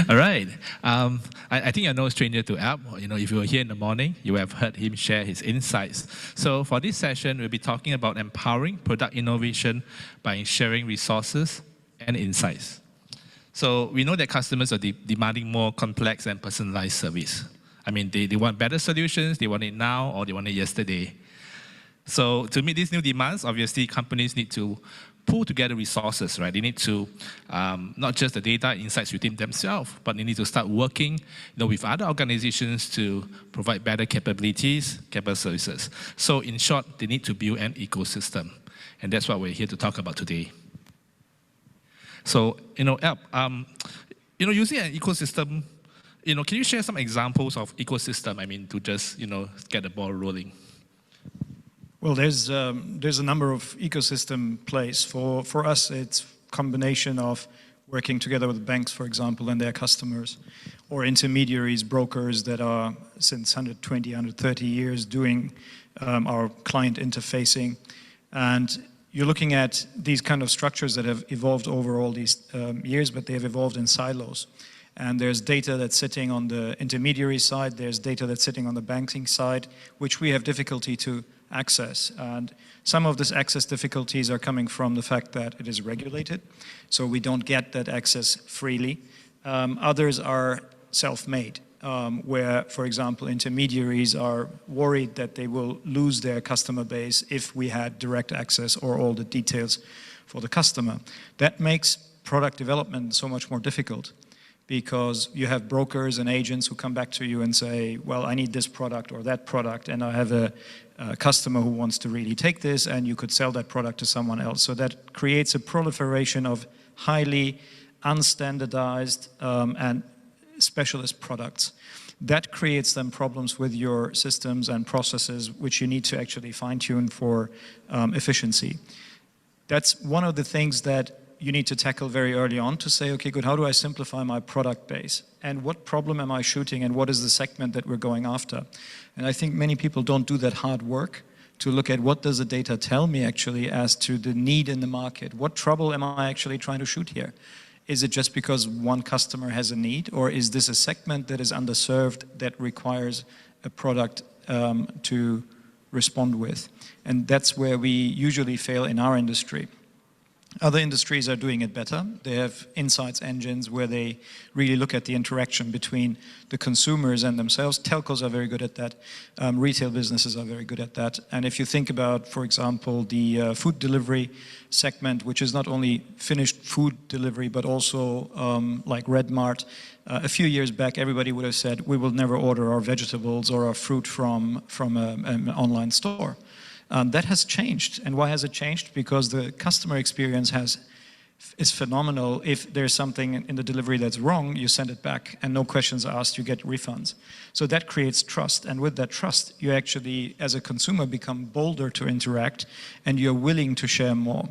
All right. I think you're no stranger to Alp. If you were here in the morning, you have heard him share his insights. So for this session, we'll be talking about empowering product innovation by sharing resources and insights. So we know that customers are demanding more complex and personalized service. I mean, they want better solutions, they want it now, or they want it yesterday. So to meet these new demands, obviously companies need to pull together resources, right? They need to, not just the data insights within themselves, but they need to start working with other organizations to provide better capabilities, capable services. So in short, they need to build an ecosystem. And that's what we're here to talk about today. So, Alp, using an ecosystem, can you share some examples of ecosystem, to just, get the ball rolling? Well, there's a number of ecosystem plays. For us, it's a combination of working together with banks, for example, and their customers, or intermediaries, brokers that are since 120, 130 years doing our client interfacing. And you're looking at these kind of structures that have evolved over all these years, but they have evolved in silos. And there's data that's sitting on the intermediary side, there's data that's sitting on the banking side, which we have difficulty to access. And some of this access difficulties are coming from the fact that it is regulated, so we don't get that access freely. Others are self-made, where, for example, intermediaries are worried that they will lose their customer base if we had direct access or all the details for the customer. That makes product development so much more difficult, because you have brokers and agents who come back to you and say, well, I need this product or that product, and I have a customer who wants to really take this, and you could sell that product to someone else. So that creates a proliferation of highly unstandardized and specialist products. That creates then problems with your systems and processes, which you need to actually fine-tune for efficiency. That's one of the things that you need to tackle very early on, to say, okay, good, how do I simplify my product base? And what problem am I shooting, and what is the segment that we're going after? And I think many people don't do that hard work to look at what does the data tell me actually as to the need in the market. What trouble am I actually trying to shoot here? Is it just because one customer has a need, or is this a segment that is underserved that requires a product to respond with? And that's where we usually fail in our industry. Other industries are doing it better. They have insights engines where they really look at the interaction between the consumers and themselves. Telcos are very good at that. Retail businesses are very good at that. And if you think about, for example, the food delivery segment, which is not only finished food delivery, but also like Red Mart, a few years back, everybody would have said, we will never order our vegetables or our fruit from an online store. That has changed. And why has it changed? Because the customer experience is phenomenal. If there's something in the delivery that's wrong, you send it back and no questions are asked, you get refunds. So that creates trust. And with that trust, you actually, as a consumer, become bolder to interact, and you're willing to share more.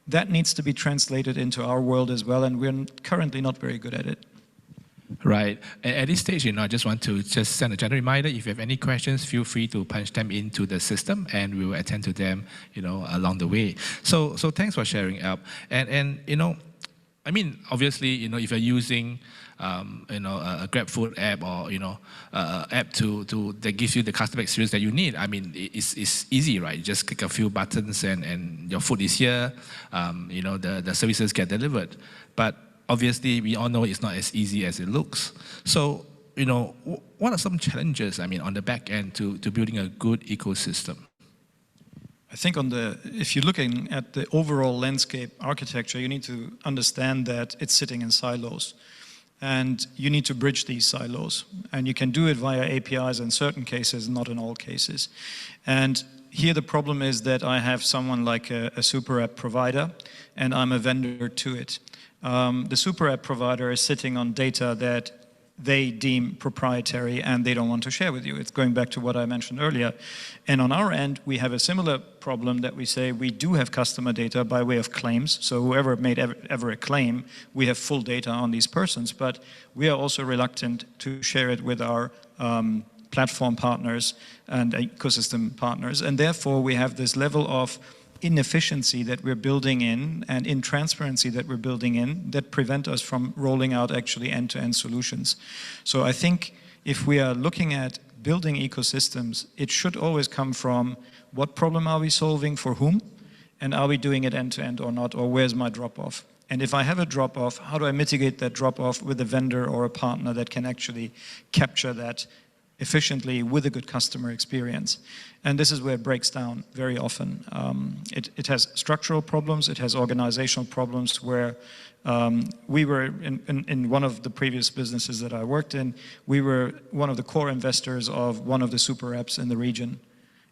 That needs to be translated into our world as well, and we're currently not very good at it. Right. At this stage, I just want to send a general reminder. If you have any questions, feel free to punch them into the system, and we will attend to them, along the way. So thanks for sharing, Alp. And obviously, if you're using, a GrabFood app or app that gives you the customer experience that you need, it's easy, right? You just click a few buttons, and your food is here. The services get delivered, but obviously, we all know it's not as easy as it looks. So, what are some challenges, on the back end to building a good ecosystem? I think if you're looking at the overall landscape architecture, you need to understand that it's sitting in silos. And you need to bridge these silos. And you can do it via APIs in certain cases, not in all cases. And here the problem is that I have someone like a super app provider, and I'm a vendor to it. The super app provider is sitting on data that they deem proprietary and they don't want to share with you. It's going back to what I mentioned earlier. And on our end, we have a similar problem that we say we do have customer data by way of claims. So whoever made ever a claim, we have full data on these persons, but we are also reluctant to share it with our platform partners and ecosystem partners. And therefore, we have this level of inefficiency that we're building in and intransparency that we're building in that prevent us from rolling out actually end-to-end solutions. So I think if we are looking at building ecosystems, it should always come from what problem are we solving for whom, and are we doing it end-to-end or not, or where's my drop-off? And if I have a drop-off, how do I mitigate that drop-off with a vendor or a partner that can actually capture that efficiently with a good customer experience? And this is where it breaks down very often. It has structural problems, it has organizational problems where we were, in one of the previous businesses that I worked in, we were one of the core investors of one of the super apps in the region.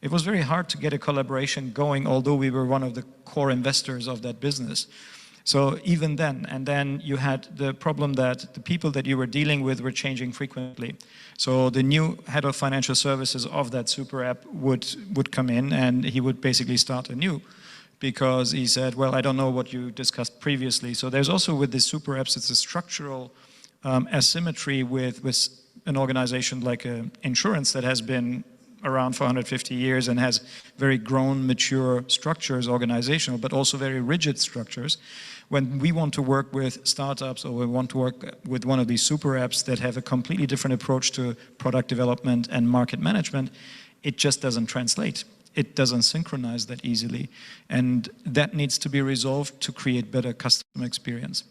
It was very hard to get a collaboration going, although we were one of the core investors of that business. So even then, and then you had the problem that the people that you were dealing with were changing frequently. So the new head of financial services of that super app would come in and he would basically start anew because he said, well, I don't know what you discussed previously. So there's also with these super apps, it's a structural asymmetry with an organization like insurance that has been around for 150 years and has very grown, mature structures, organizational, but also very rigid structures. When we want to work with startups or we want to work with one of these super apps that have a completely different approach to product development and market management, it just doesn't translate. It doesn't synchronize that easily. And that needs to be resolved to create better customer experience.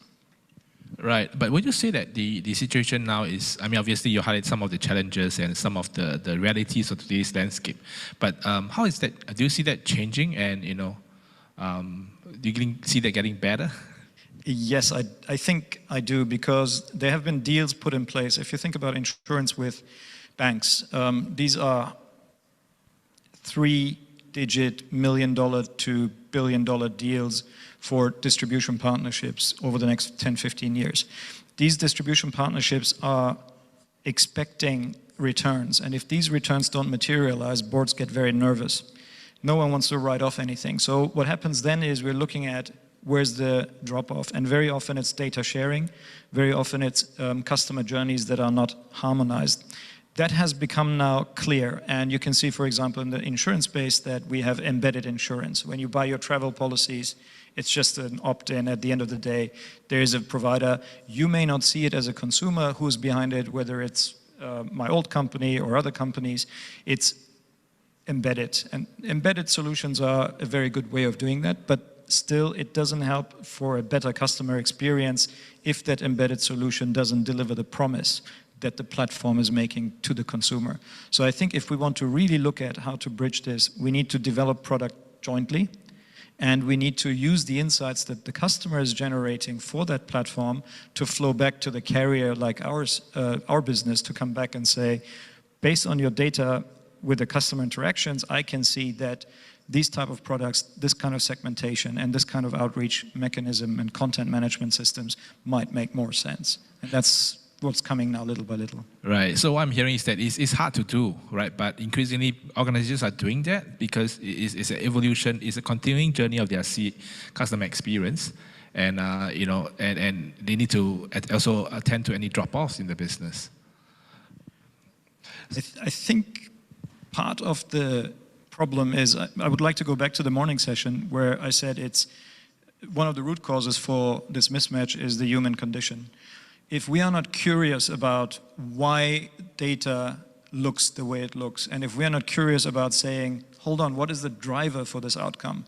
Right, but would you say that the situation now is, I mean, obviously you highlight some of the challenges and some of the realities of today's landscape, but how is that, do you see that changing and, you know, do you see that getting better? Yes, I think I do, because there have been deals put in place. If you think about insurance with banks, these are $3-digit million-dollar to billion-dollar deals for distribution partnerships over the next 10, 15 years. These distribution partnerships are expecting returns, and if these returns don't materialize, boards get very nervous. No one wants to write off anything. So what happens then is we're looking at where's the drop-off, and very often it's data sharing, very often it's customer journeys that are not harmonized. That has become now clear, and you can see, for example, in the insurance space that we have embedded insurance. When you buy your travel policies, it's just an opt-in. At the end of the day, there is a provider. You may not see it as a consumer who's behind it, whether it's my old company or other companies. It's embedded, and embedded solutions are a very good way of doing that, but still it doesn't help for a better customer experience if that embedded solution doesn't deliver the promise that the platform is making to the consumer. So I think if we want to really look at how to bridge this, we need to develop product jointly, and we need to use the insights that the customer is generating for that platform to flow back to the carrier like ours, our business, to come back and say, based on your data with the customer interactions, I can see that these type of products, this kind of segmentation and this kind of outreach mechanism and content management systems might make more sense. And that's what's coming now little by little. Right, so what I'm hearing is that it's hard to do, right? But increasingly organizations are doing that because it's an evolution, it's a continuing journey of their customer experience. And, you know, and they need to also attend to any drop-offs in the business. I think part of the problem is, I would like to go back to the morning session where I said it's one of the root causes for this mismatch is the human condition. If we are not curious about why data looks the way it looks, and if we are not curious about saying, hold on, what is the driver for this outcome?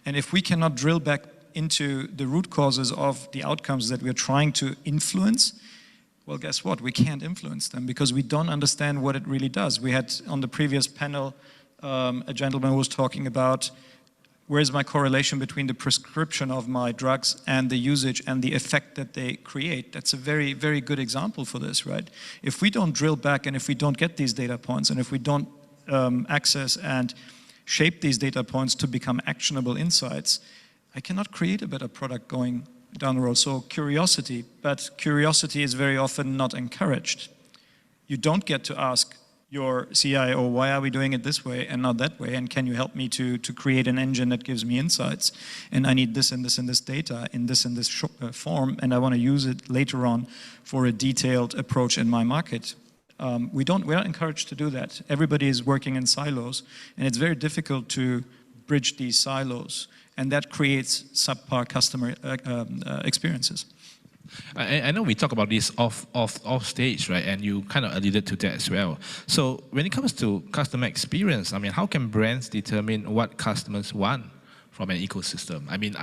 And if we cannot drill back into the root causes of the outcomes that we're trying to influence, well, guess what? We can't influence them because we don't understand what it really does. We had on the previous panel, a gentleman who was talking about where's my correlation between the prescription of my drugs and the usage and the effect that they create. That's a very, very good example for this, right? If we don't drill back and if we don't get these data points and if we don't access and shape these data points to become actionable insights, I cannot create a better product going down the road. So curiosity, but curiosity is very often not encouraged. You don't get to ask your CIO, why are we doing it this way and not that way? And can you help me to create an engine that gives me insights? And I need this and this and this data in this and this form, and I want to use it later on for a detailed approach in my market. We're not encouraged to do that. Everybody is working in silos, and it's very difficult to bridge these silos, and that creates subpar customer experiences. I know we talk about this off stage, right? And you kind of alluded to that as well. So when it comes to customer experience, I mean, how can brands determine what customers want from an ecosystem? I mean,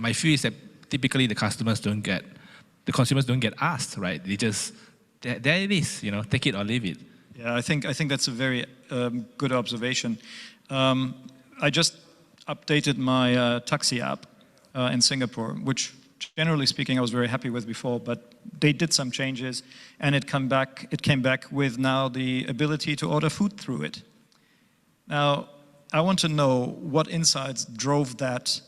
my fear is that typically the consumers don't get asked, right? They just, there it is, you know, take it or leave it. Yeah, I think that's a very good observation. I just updated my taxi app in Singapore, which generally speaking I was very happy with before, but they did some changes, and it came back with now the ability to order food through it. Now, I want to know what insights drove that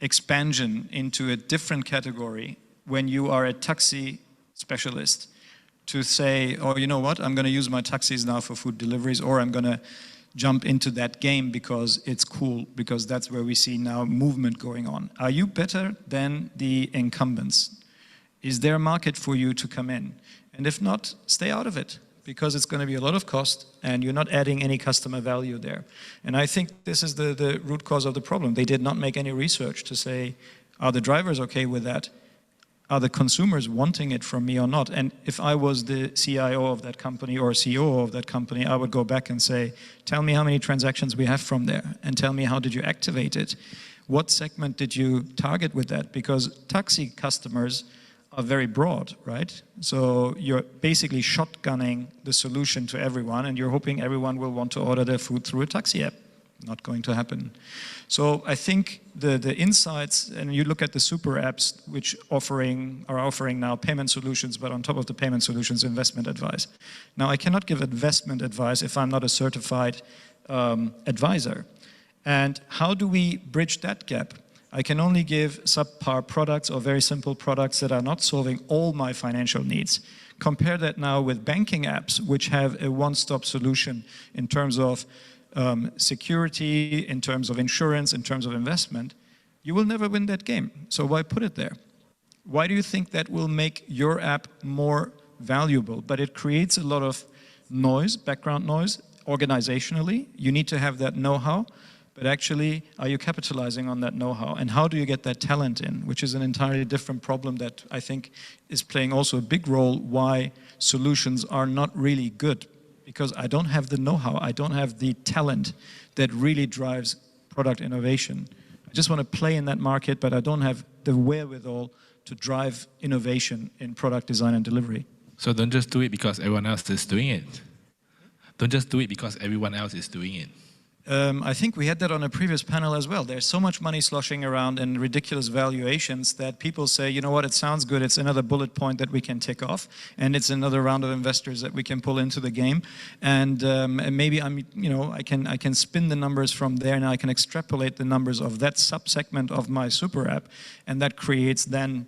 expansion into a different category when you are a taxi specialist, to say, oh, you know what, I'm going to use my taxis now for food deliveries, or I'm going to jump into that game because it's cool, because that's where we see now movement going on. Are you better than the incumbents? Is there a market for you to come in? And if not, stay out of it, because it's going to be a lot of cost and you're not adding any customer value there. And I think this is the root cause of the problem. They did not make any research to say, are the drivers okay with that? Are the consumers wanting it from me or not? And if I was the CIO of that company or CEO of that company, I would go back and say, tell me how many transactions we have from there, and tell me how did you activate it? What segment did you target with that? Because taxi customers are very broad, right? So you're basically shotgunning the solution to everyone, and you're hoping everyone will want to order their food through a taxi app. Not going to happen. So I think the insights, and you look at the super apps which are offering now payment solutions, but on top of the payment solutions, investment advice. Now, I cannot give investment advice if I'm not a certified advisor. And how do we bridge that gap? I can only give subpar products or very simple products that are not solving all my financial needs. Compare that now with banking apps, which have a one-stop solution in terms of security, in terms of insurance, in terms of investment. You will never win that game. So why put it there? Why do you think that will make your app more valuable? But it creates a lot of noise, background noise, organizationally. You need to have that know-how. But actually, are you capitalizing on that know-how? And how do you get that talent in? Which is an entirely different problem that I think is playing also a big role why solutions are not really good. Because I don't have the know-how, I don't have the talent that really drives product innovation. I just want to play in that market, but I don't have the wherewithal to drive innovation in product design and delivery. So don't just do it because everyone else is doing it. Don't just do it because everyone else is doing it. I think we had that on a previous panel as well. There's so much money sloshing around and ridiculous valuations that people say, you know what, it sounds good. It's another bullet point that we can tick off, and it's another round of investors that we can pull into the game. And maybe I can spin the numbers from there, and I can extrapolate the numbers of that sub-segment of my super app, and that creates then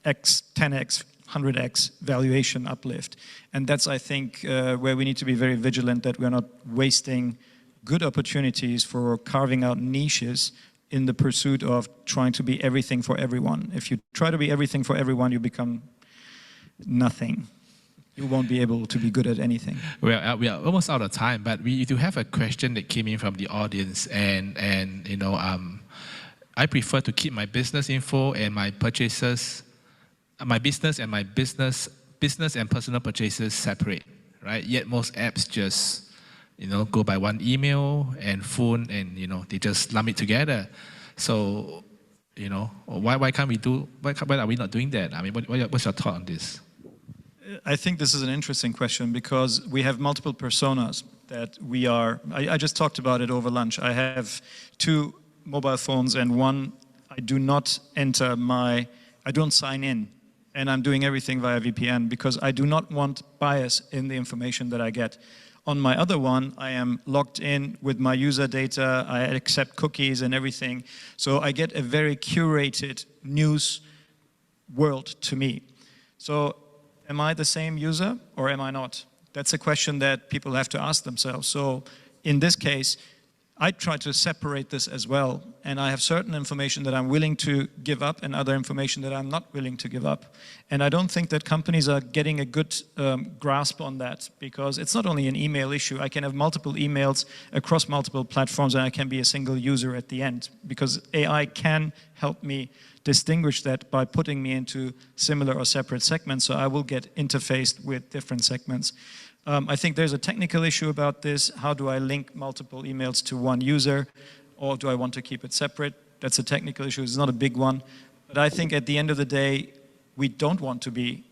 X, 10x, 100x valuation uplift. And that's, I think, where we need to be very vigilant that we're not wasting good opportunities for carving out niches in the pursuit of trying to be everything for everyone. If you try to be everything for everyone, you become nothing. You won't be able to be good at anything. Well, we are almost out of time, but we do have a question that came in from the audience, and you know, I prefer to keep my business info and my purchases, my business and personal purchases separate, right? Yet most apps just, you know, go by one email and phone, and you know, they just lump it together. So, you know, why are we not doing that? I mean, what's your thought on this? I think this is an interesting question because we have multiple personas that we are. I just talked about it over lunch. I have 2 mobile phones, and one I do not I don't sign in, and I'm doing everything via VPN because I do not want bias in the information that I get. On my other one, I am logged in with my user data, I accept cookies and everything. So I get a very curated news world to me. So am I the same user or am I not? That's a question that people have to ask themselves. So in this case, I try to separate this as well, and I have certain information that I'm willing to give up and other information that I'm not willing to give up. And I don't think that companies are getting a good grasp on that, because it's not only an email issue. I can have multiple emails across multiple platforms and I can be a single user at the end, because AI can help me distinguish that by putting me into similar or separate segments, so I will get interfaced with different segments. I think there's a technical issue about this. How do I link multiple emails to one user, or do I want to keep it separate? That's a technical issue. It's not a big one. But I think at the end of the day, we don't want to be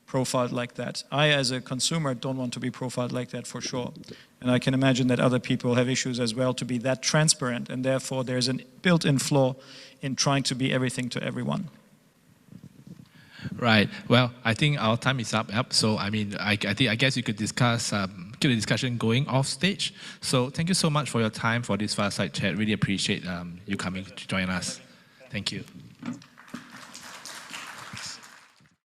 profiled like that. I, as a consumer, don't want to be profiled like that for sure. And I can imagine that other people have issues as well to be that transparent, and therefore there's a built-in flaw in trying to be everything to everyone. Right. Well, I think our time is up. So, I mean, I guess you could discuss, keep the discussion going off stage. So, thank you so much for your time for this Fireside Chat. Really appreciate you coming to join us. Thank you.